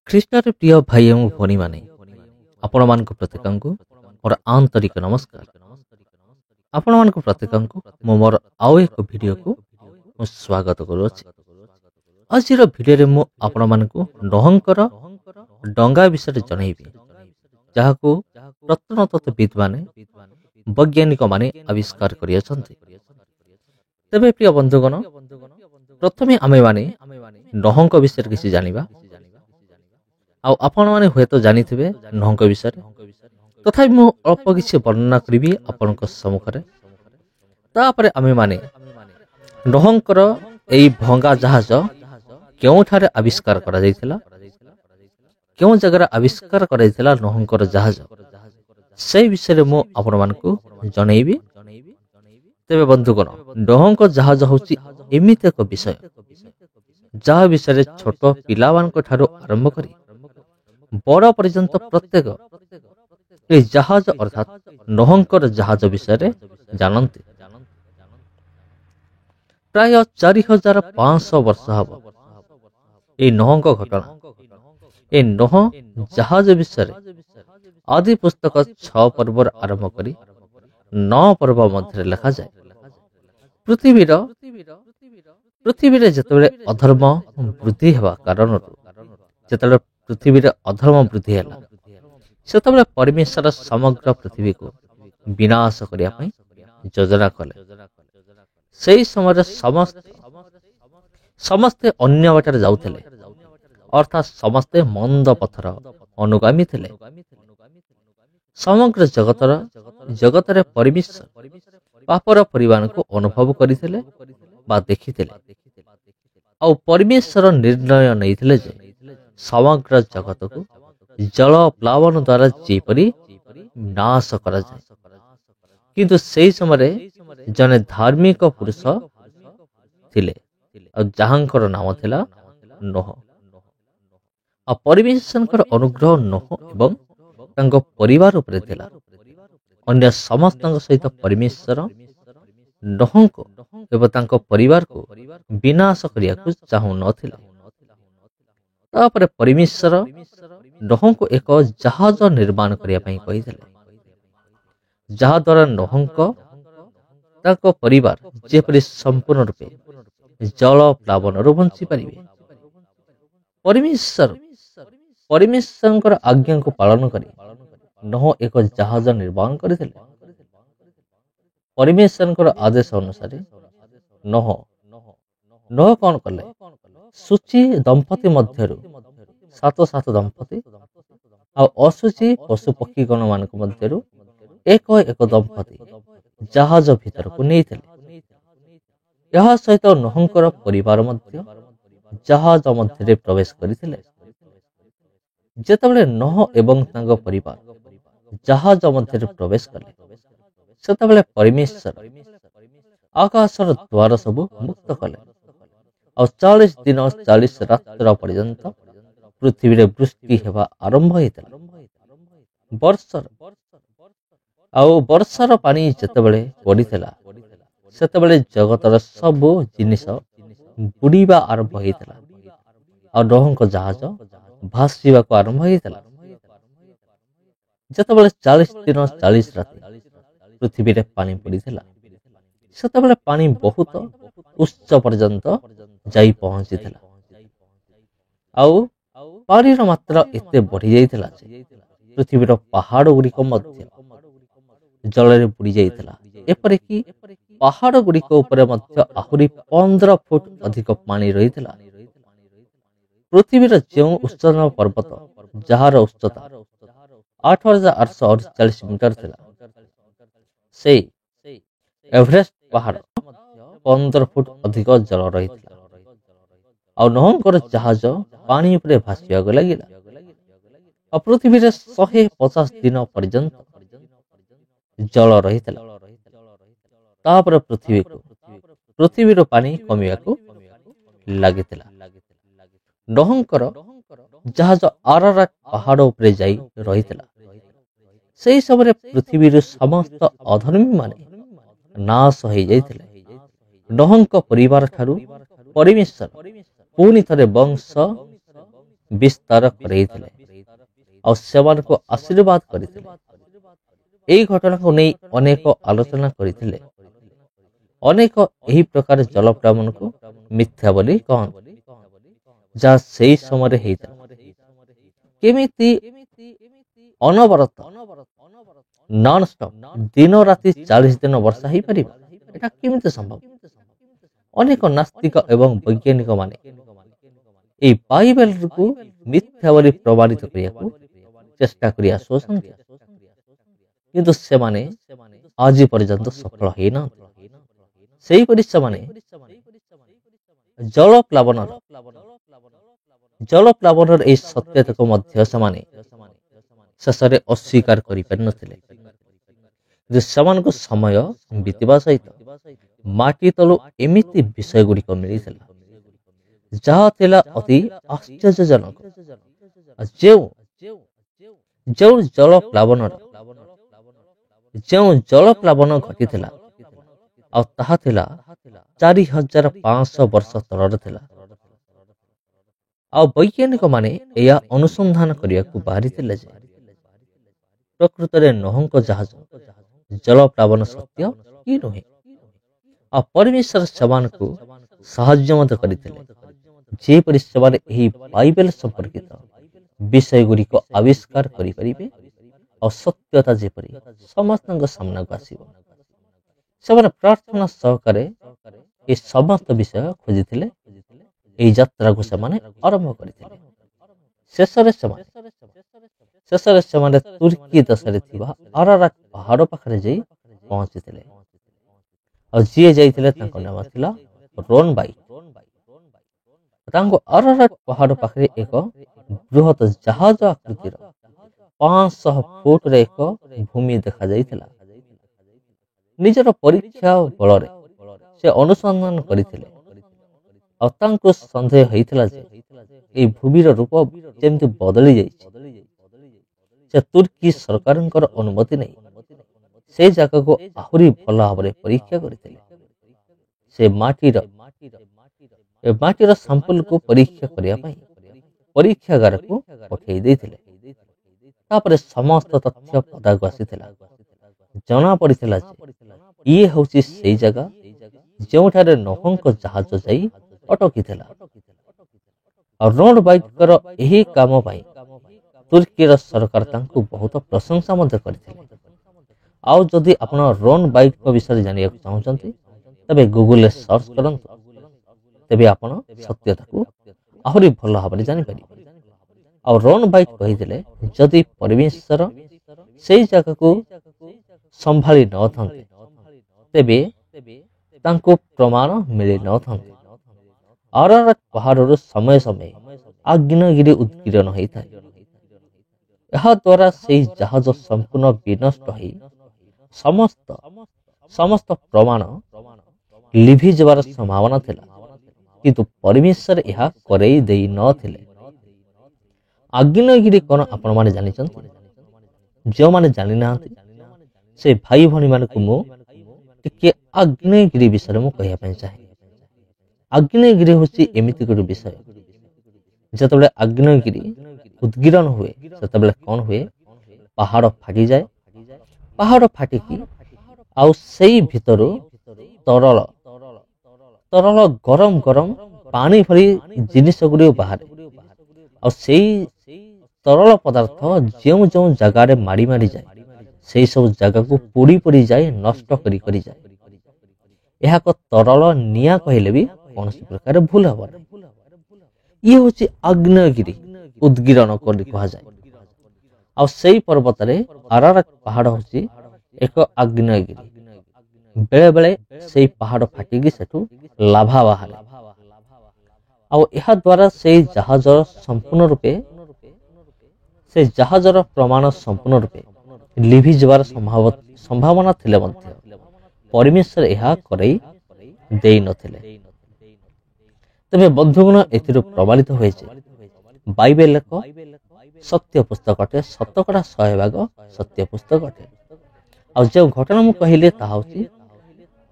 ଖ୍ରୀଷ୍ଟରେ ପ୍ରିୟ ଭାଇ ଏବଂ ଭଉଣୀମାନେ, ଆପଣମାନଙ୍କ ପ୍ରତ୍ୟେକଙ୍କୁ ମୋର ଆନ୍ତରିକ ନମସ୍କାର। ଆପଣମାନଙ୍କ ପ୍ରତ୍ୟେକଙ୍କୁ ମୁଁ ମୋର ଆଉ ଏକ ଭିଡ଼ିଓକୁ ମୁଁ ସ୍ୱାଗତ କରୁଅଛି। ଆଜିର ଭିଡ଼ିଓରେ ମୁଁ ଆପଣମାନଙ୍କୁ ନୋହଙ୍କର ଡଙ୍ଗା ବିଷୟରେ ଜଣାଇବି, ଯାହାକୁ ପ୍ରତ୍ନତତ୍ତ୍ୱବିତ୍ମାନେ ବୈଜ୍ଞାନିକମାନେ ଆବିଷ୍କାର କରିଅଛନ୍ତି। ତେବେ ପ୍ରିୟ ବନ୍ଧୁଗଣ, ପ୍ରଥମେ ଆମେମାନେ ନୋହଙ୍କ ବିଷୟରେ କିଛି ଜାଣିବା। ଆଉ ଆପଣମାନେ ହୁଏତ ଜାଣିଥିବେ ନୋହଙ୍କ ବିଷୟରେ, ତଥାପି ମୁଁ ଅଳ୍ପ କିଛି ବର୍ଣ୍ଣନା କରିବି ଆପଣଙ୍କ ସମ୍ମୁଖରେ। ତାପରେ ଆମେମାନେ ନୋହଙ୍କର ଏହି ଭଙ୍ଗା ଜାହାଜ କେଉଁଠାରେ ଆବିଷ୍କାର କରାଯାଇଥିଲା, କେଉଁ ଜାଗାରେ ଆବିଷ୍କାର କରାଯାଇଥିଲା ନୋହଙ୍କର ଜାହାଜ, ସେହି ବିଷୟରେ ମୁଁ ଆପଣମାନଙ୍କୁ ଜଣାଇବି। ତେବେ ବନ୍ଧୁଗଣ, ନୋହଙ୍କ ଜାହାଜ ହେଉଛି ଏମିତି ଏକ ବିଷୟ ଯାହା ବିଷୟରେ ଛୋଟ ପିଲାମାନଙ୍କ ଠାରୁ ଆରମ୍ଭ କରି ବଡ଼ ପର୍ଯ୍ୟନ୍ତ ପ୍ରତ୍ୟେକ ଏହି ଜାହାଜ ଅର୍ଥାତ୍ ନୋହଙ୍କର ଜାହାଜ ବିଷୟରେ ଜାଣନ୍ତି। ପ୍ରାୟ 4500 ବର୍ଷ ହେବ ଏହି ନୋହଙ୍କ ଘଟଣା। ଏ ନୋହ ଜାହାଜ ବିଷୟରେ ଆଦି ପୁସ୍ତକ 6 ପର୍ବରୁ ଆରମ୍ଭ କରି 9 ପର୍ବ ମଧ୍ୟରେ ଲେଖାଯାଏ। ପୃଥିବୀରେ ଯେତେବେଳେ ଅଧର୍ମ ବୃଦ୍ଧି ହେବା କାରଣରୁ ଯେତେବେଳେ ପୃଥିବୀରେ ଅଧର୍ମ ବୃଦ୍ଧି ହେଲା, ସେତେବେଳେ ପରମେଶ୍ୱର ସମଗ୍ର ପୃଥିବୀକୁ ବିନାଶ କରିବା ପାଇଁ ଯୋଜନା କଲେ। ସେହି ସମୟରେ ସମସ୍ତେ ଅନ୍ୟ ବାଟରେ ଯାଉଥିଲେ, ଅର୍ଥାତ୍ ସମସ୍ତେ ମନ୍ଦ ପଥର ଅନୁଗାମୀ ଥିଲେ। ସମଗ୍ର ଜଗତରେ ପରମେଶ୍ୱର ପାପର ପରିମାଣକୁ ଅନୁଭବ କରିଥିଲେ ବା ଦେଖିଥିଲେ। ଆଉ ପରମେଶ୍ୱର ନିର୍ଣ୍ଣୟ ନେଇଥିଲେ ଯେ ସମଗ୍ର ଜଗତକୁ ଜଳ ପ୍ଲାବନ ଦ୍ୱାରା ଯେପରି ନାଶ କରାଯାଏ। କିନ୍ତୁ ସେହି ସମୟରେ ଜଣେ ଧାର୍ମିକ ପୁରୁଷ ଥିଲେ, ଆଉ ଯାହାଙ୍କର ନାମ ଥିଲା ନୋହ। ଆଉ ପରମେଶ୍ୱରଙ୍କର ଅନୁଗ୍ରହ ନୋହ ଏବଂ ତାଙ୍କ ପରିବାର ଉପରେ ଥିଲା। ଅନ୍ୟ ସମସ୍ତଙ୍କ ସହିତ ପରମେଶ୍ୱର ନୋହଙ୍କୁ ଏବଂ ତାଙ୍କ ପରିବାରକୁ ବିନାଶ କରିବାକୁ ଚାହୁଁନଥିଲେ। ତାପରେ ପରମେଶ୍ୱର ନୋହଙ୍କୁ ଏକ ଜାହାଜ ନିର୍ମାଣ କରିବା ପାଇଁ କହିଥିଲେ, ଯାହାଦ୍ୱାରା ନୋହଙ୍କ ତାଙ୍କ ପରିବାର ଯେପରି ସମ୍ପୂର୍ଣ୍ଣ ରୂପେ ଜଳ ପ୍ଲାବନରୁ ବଞ୍ଚି ପାରିବେ। ପରମେଶ୍ୱରଙ୍କର ଆଜ୍ଞାକୁ ପାଳନ କରି ନୋହ ଏକ ଜାହାଜ ନିର୍ମାଣ କରିଥିଲେ। ପରମେଶ୍ୱରଙ୍କର ଆଦେଶ ଅନୁସାରେ ନୋହ କଣ କଲେ? ସୂଚୀ ଦମ୍ପତି ମଧ୍ୟରୁ ସାତ ଦମ୍ପତି ଆଉ ଅଶୁଚି ପଶୁ ପକ୍ଷୀଗଣ ମାନଙ୍କ ମଧ୍ୟରୁ ଏକ ଦମ୍ପତି ଜାହାଜ ଭିତରକୁ ନେଇଥିଲେ। ଏହା ସହିତ ନୋହଙ୍କର ପରିବାର ମଧ୍ୟ ଜାହାଜ ମଧ୍ୟରେ ପ୍ରବେଶ କରିଥିଲେ। ଯେତେବେଳେ ନୋହ ଏବଂ ତାଙ୍କ ପରିବାର ଜାହାଜ ମଧ୍ୟରେ ପ୍ରବେଶ କଲେ, ସେତେବେଳେ ପରମେଶ୍ୱର ଆକାଶର ଦ୍ୱାର ସବୁ ମୁକ୍ତ କଲେ। ଆଉ 40 ଦିନ 40 ରାତ୍ର ପର୍ଯ୍ୟନ୍ତ ପୃଥିବୀରେ ବୃଷ୍ଟି ହେବା ଆରମ୍ଭ ହୋଇଥିଲା। ବର୍ଷାର ପାଣି ଯେତେବେଳେ ପଡ଼ିଥିଲା, ସେତେବେଳେ ଜଗତର ସବୁ ଜିନିଷ ବୁଡ଼ିବା ଆରମ୍ଭ ହୋଇଥିଲା, ଆଉ ନୋହଙ୍କ ଜାହାଜ ଭାସିବାକୁ ଆରମ୍ଭ ହୋଇଥିଲା। ଯେତେବେଳେ 40 ଦିନ 40 ରାତି ପୃଥିବୀରେ ପାଣି ପଡ଼ିଥିଲା, ସେତେବେଳେ ପାଣି ବହୁତ ଉଚ୍ଚ ପର୍ଯ୍ୟନ୍ତ ଯାଇ ପହଞ୍ଚିଥିଲା। ଆଉ ପାଣିର ମାତ୍ରା ଏତେ ବଢି ଯାଇଥିଲା ଯେ ପୃଥିବୀର ପାହାଡ ଗୁଡ଼ିକ ମଧ୍ୟ ଜଳରେ ବୁଡି ଯାଇଥିଲା। ଏପରିକି ପାହାଡ ଗୁଡ଼ିକ ଉପରେ ମଧ୍ୟ ଆହୁରି 15 ଫୁଟ ଅଧିକ ପାଣି ରହିଥିଲା। ପୃଥିବୀର ଯେଉଁ ଉଚ୍ଚତମ ପର୍ବତ, ଯାହାର ଉଚ୍ଚତା 8848 ମିଟର ଥିଲା, ସେଇ ଏଭରେଷ୍ଟ ପାହାଡ 15 ଫୁଟ ଅଧିକ ଜଳ ରହିଥିଲା। ଆଉ ନୋହଙ୍କର ଜାହାଜ ପାଣି ଉପରେ ଭାସିବାକୁ ଲାଗିଲା। ଆଉ ପୃଥିବୀରେ 150 ଦିନ ପର୍ଯ୍ୟନ୍ତ ଜଳ ରହିଥିଲା। ତାପରେ ପୃଥିବୀର ପାଣି କମିବାକୁ ଲାଗିଥିଲା। ନୋହଙ୍କର ଜାହାଜ ଆରାରାଟ ପାହାଡ ଉପରେ ଯାଇ ରହିଥିଲା। ସେହି ସମୟରେ ପୃଥିବୀରୁ ସମସ୍ତ ଅଧର୍ମୀ ମାନେ ନାଶ ହୋଇଯାଇଥିଲେ। ନୋହଙ୍କ ପରିବାର ଠାରୁ ପରମେଶ୍ୱର ପୁଣି ଥରେ ବଂଶ ବିସ୍ତାର କରାଇଥିଲେ ଆଉ ସେମାନଙ୍କୁ ଆଶୀର୍ବାଦ କରିଥିଲେ। ଏହି ଘଟଣାକୁ ନେଇ ଅନେକ ଆଲୋଚନା କରିଥିଲେ। ଅନେକ ଏହି ପ୍ରକାର ଜଳପ୍ଲାବନକୁ ମିଥ୍ୟା ବୋଲି କହନ୍ତି, ଯାହା ସେହି ସମୟରେ ହେଇଥିଲା। କେମିତି ଅନବରତ ନନଷ୍ଟପ୍ ଦିନ ରାତି 40 ଦିନ ବର୍ଷା ହେଇପାରିବ? এটা କେମିତି ସମ୍ଭବ? ଅନେକ ନାସ୍ତିକ ଏବଂ ବୈଜ୍ଞାନିକ ମାନେ এই ବାଇବେଲକୁ ମିଥ୍ୟା ବୋଲି ପ୍ରମାଣିତ କରିବାକୁ ଚେଷ୍ଟା କରି ଆସୁଅଛନ୍ତି, କିନ୍ତୁ ସେମାନେ ଆଜି ପର୍ଯ୍ୟନ୍ତ ସଫଳ ହେଇନାହାନ୍ତି। ସେହିପରି ସେମାନେ ଜଳପ୍ଲାବନର ଏହି ସତ୍ୟତାକୁ ମଧ୍ୟ ସେମାନେ ଶେଷରେ ଅସ୍ୱୀକାର କରିପାରିନଥିଲେ। କିନ୍ତୁ ସେମାନଙ୍କୁ ସମୟ ବିତିବା ସହିତ ମାଟି ତଳୁ ଏମିତି ବିଷୟ ଗୁଡ଼ିକ ମିଳିଥିଲା ଯାହା ଥିଲା ଅତି ଆଶ୍ଚର୍ଯ୍ୟଜନକ। ଯେଉଁ ଜଳପ୍ଲାବନ ଘଟିଥିଲା ଆଉ ତାହା ଥିଲା 4500 ବର୍ଷ ତଳର ଥିଲା। ଆଉ ବୈଜ୍ଞାନିକ ମାନେ ଏହା ଅନୁସନ୍ଧାନ କରିବାକୁ ବାହାରିଥିଲେ ଯେ ପ୍ରକୃତରେ ନୋହଙ୍କ ଜାହାଜ ଜଳପ୍ଲାବନ ସତ୍ୟ କି ନୁହେଁ। ଆଉ ପରମେଶ୍ୱର ସେମାନଙ୍କୁ ସାହାଯ୍ୟ ମଧ୍ୟ କରିଥିଲେ, ଯେପରି ସେମାନେ ଏହି ବାଇବେଲ ସମ୍ପର୍କିତ ବିଷୟ ଗୁଡ଼ିକ ଆବିଷ୍କାର କରିପାରିବେ ଆଉ ସତ୍ୟତା ଯେପରି ସମସ୍ତଙ୍କ ସାମ୍ନାକୁ ଆସିବ। ସେମାନେ ପ୍ରାର୍ଥନା ସହକାରେ ଏହି ସମସ୍ତ ବିଷୟ ଖୋଜିଥିଲେ। ଏହି ଯାତ୍ରାକୁ ସେମାନେ ଆରମ୍ଭ କରିଥିଲେ। ଶେଷରେ ସେମାନେ ତୁର୍କୀ ଦେଶରେ ଥିବା ଆରାରାତ ପାହାଡ଼ ପାଖରେ ଯାଇ ପହଞ୍ଚିଥିଲେ। ଆଉ ଯିଏ ଯାଇଥିଲେ ତାଙ୍କ ନାମ ଥିଲା ରୋନ୍ ବାଇକ୍। ତାଙ୍କୁ ଆରାରାତ ପାହାଡ଼ ପାଖରେ ଏକ ବୃହତ ଜାହାଜ ଆକୃତିର 500 ଫୁଟରେ ଏକ ଭୂମି ଦେଖାଯାଇଥିଲା। ନିଜର ପରୀକ୍ଷା ବଳରେ ସେ ଅନୁସନ୍ଧାନ କରିଥିଲେ ଆଉ ତାଙ୍କୁ ସନ୍ଦେହ ହେଇଥିଲା ଯେ ଏହି ଭୂମିର ରୂପ ଯେମିତି ବଦଳି ଯାଇଛି। ସେ ତୁର୍କୀ ସରକାରଙ୍କର ଅନୁମତି ନେଇ ସେ ଜାଗାକୁ ଆହୁରି ଭଲ ଭାବରେ ପରୀକ୍ଷା କରିଥିଲେ। ସେ ମାଟିର ସାମ୍ପଲକୁ ପରୀକ୍ଷା କରିବା ପାଇଁ ପରୀକ୍ଷାଗାରକୁ ପଠାଇ ଦେଇଥିଲେ। ତାପରେ ସମସ୍ତ ତଥ୍ୟ ପଦାକୁ ଆସିଥିଲା। ଜଣା ପଡ଼ିଥିଲା ଯେ ଇଏ ହେଉଛି ସେଇ ଜାଗା ଯେଉଁଠାରେ ନୋହଙ୍କ ଜାହାଜ ଯାଇ ଅଟକିଥିଲା। ଆଉ ରୋନ୍ ବାଇକ୍ଙ୍କର ଏହି କାମ ପାଇଁ ତୁର୍କୀର ସରକାର ତାଙ୍କୁ ବହୁତ ପ୍ରଶଂସା ମଧ୍ୟ କରିଥିଲେ। ଆଉ ଯଦି ଆପଣ ରୋନ୍ ବାଇକ୍ଙ୍କ ବିଷୟରେ ଜାଣିବାକୁ ଚାହୁଁଛନ୍ତି, ତେବେ ଗୁଗୁଲରେ ସର୍ଚ୍ଚ କରନ୍ତୁ, ତେବେ ଆପଣ ସତ୍ୟତାକୁ ଆହୁରି ଭଲ ଭାବରେ ଜାଣିପାରିବେ। ଆଉ ରୋନ୍ ବାଇକ୍ କହିଥିଲେ, ଯଦି ପରମେଶ୍ୱର ସେଇ ଜାଗାକୁ ସମ୍ଭାଳି ନଥାନ୍ତେ ତେବେ ତାଙ୍କୁ ପ୍ରମାଣ ମିଳିନଥାନ୍ତେ। ଆରାରାତ ପାହାଡ଼ରୁ ସମୟ ସମୟ ଆଗ୍ନେୟଗିରି ଉଦ୍ଗୀରଣ ହୋଇଥାଏ। ଏହା ଦ୍ୱାରା ସେହି ଜାହାଜ ସମ୍ପୂର୍ଣ୍ଣ ବିନଷ୍ଟ ହୋଇ ସମସ୍ତ ପ୍ରମାଣ ଲିଭିଯିବାର ସମ୍ଭାବନା ଥିଲା, କିନ୍ତୁ ପରମେଶ୍ୱର ଏହା କରେଇ ଦେଇ ନଥିଲେ। ଆଗ୍ନେୟଗିରି କ'ଣ ଆପଣମାନେ ଜାଣିଛନ୍ତି? ଯେଉଁମାନେ ଜାଣିନାହାନ୍ତି ସେ ଭାଇ ଭଉଣୀମାନଙ୍କୁ ମୁଁ ଟିକେ ଆଗ୍ନେୟଗିରି ବିଷୟରେ କହିବା ପାଇଁ ଚାହେଁ। ଆଗ୍ନେୟଗିରି ହେଉଛି ଏମିତି ଗୋଟେ ବିଷୟ, ଯେତେବେଳେ ଆଗ୍ନେୟଗିରି ଉଦ୍ଗୀରଣ ହୁଏ ସେତେବେଳେ କ'ଣ ହୁଏ? ପାହାଡ଼ ଫାଟିଯାଏ। ପାହାଡ଼ ଫାଟିକି ଆଉ ସେଇ ଭିତରୁ ତରଳ ଗରମ ପାଣି ଭଳି ଜିନିଷ ଗୁଡ଼ିକ ବାହାରେ। ଆଉ ସେଇ ତରଳ ପଦାର୍ଥ ଯେଉଁ ଯେଉଁ ଜାଗାରେ ମାଡ଼ି ମାଡ଼ିଯାଏ ସେଇ ସବୁ ଜାଗାକୁ ପୋଡ଼ି ଯାଏ, ନଷ୍ଟ କରିଯାଏ। ଏହାକୁ ତରଳ ନିଆଁ କହିଲେ ବି କୌଣସି ପ୍ରକାର ଭୁଲ ହେବ ନାହିଁ। ଇଏ ହେଉଛି ଆଗ୍ନେୟଗିରି ଉଦ୍ଗୀରଣ କରି କୁହାଯାଏ। ଆଉ ସେଇ ପର୍ବତରେ ଆରାରାତ ପାହାଡ଼ ହେଉଛି ଏକ ଆଗ୍ନେୟଗିରି। ବେଳେ ବେଳେ ସେଇ ପାହାଡ଼ ଫାଟିକି ସେଠୁ ଲାଭା ବାହାରେ। ଆଉ ଏହା ଦ୍ୱାରା ସେଇ ଜାହାଜର ପ୍ରମାଣ ସମ୍ପୂର୍ଣ୍ଣ ରୂପେ ଲିଭିଯିବାର ସମ୍ଭାବନା ଥିଲେ ମଧ୍ୟ ପରମେଶ୍ୱର ଏହା କରେଇ ଦେଇନଥିଲେ। ତେବେ ବନ୍ଧୁଗଣ, ଏଥିରୁ ପ୍ରମାଣିତ ହୁଏ ଯେ ବାଇବେଲ ଏକ ସତ୍ୟ ପୁସ୍ତକ ଅଟେ, ଶତକଡ଼ା 100% ସତ୍ୟ ପୁସ୍ତକ ଅଟେ। ଆଉ ଯେଉଁ ଘଟଣା ମୁଁ କହିଲି ତାହା ହେଉଛି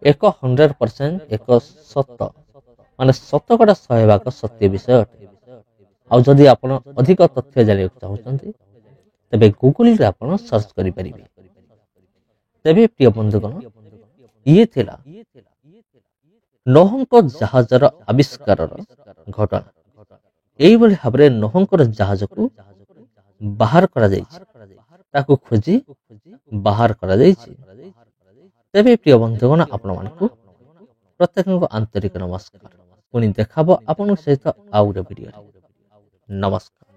100% ଏକ ସତ, ମାନେ ଶତକଡ଼ା 100% ସତ୍ୟ ବିଷୟ ଅଟେ। ଆଉ ଯଦି ଆପଣ ଅଧିକ ତଥ୍ୟ ଜାଣିବାକୁ ଚାହୁଁଛନ୍ତି ତେବେ ଗୁଗଲରେ ଆପଣ ସର୍ଚ୍ଚ କରିପାରିବେ। ତେବେ ପ୍ରିୟ ବନ୍ଧୁଗଣ, ଇଏ ଥିଲା ନୋହଙ୍କ ଜାହାଜର ଆବିଷ୍କାରର ଘଟଣା। ଏଇଭଳି ଭାବରେ ନୋହଙ୍କର ଜାହାଜକୁ ବାହାର କରାଯାଇଛି, ତାକୁ ଖୋଜି ବାହାର କରାଯାଇଛି। ତେବେ ପ୍ରିୟ ବନ୍ଧୁଗଣ, ଆପଣମାନଙ୍କୁ ପ୍ରତ୍ୟେକଙ୍କୁ ଆନ୍ତରିକ ନମସ୍କାର। ପୁଣି ଦେଖାବ ଆପଣଙ୍କ ସହିତ ଆଉ ଗୋଟେ ଭିଡ଼ିଓରେ। ନମସ୍କାର।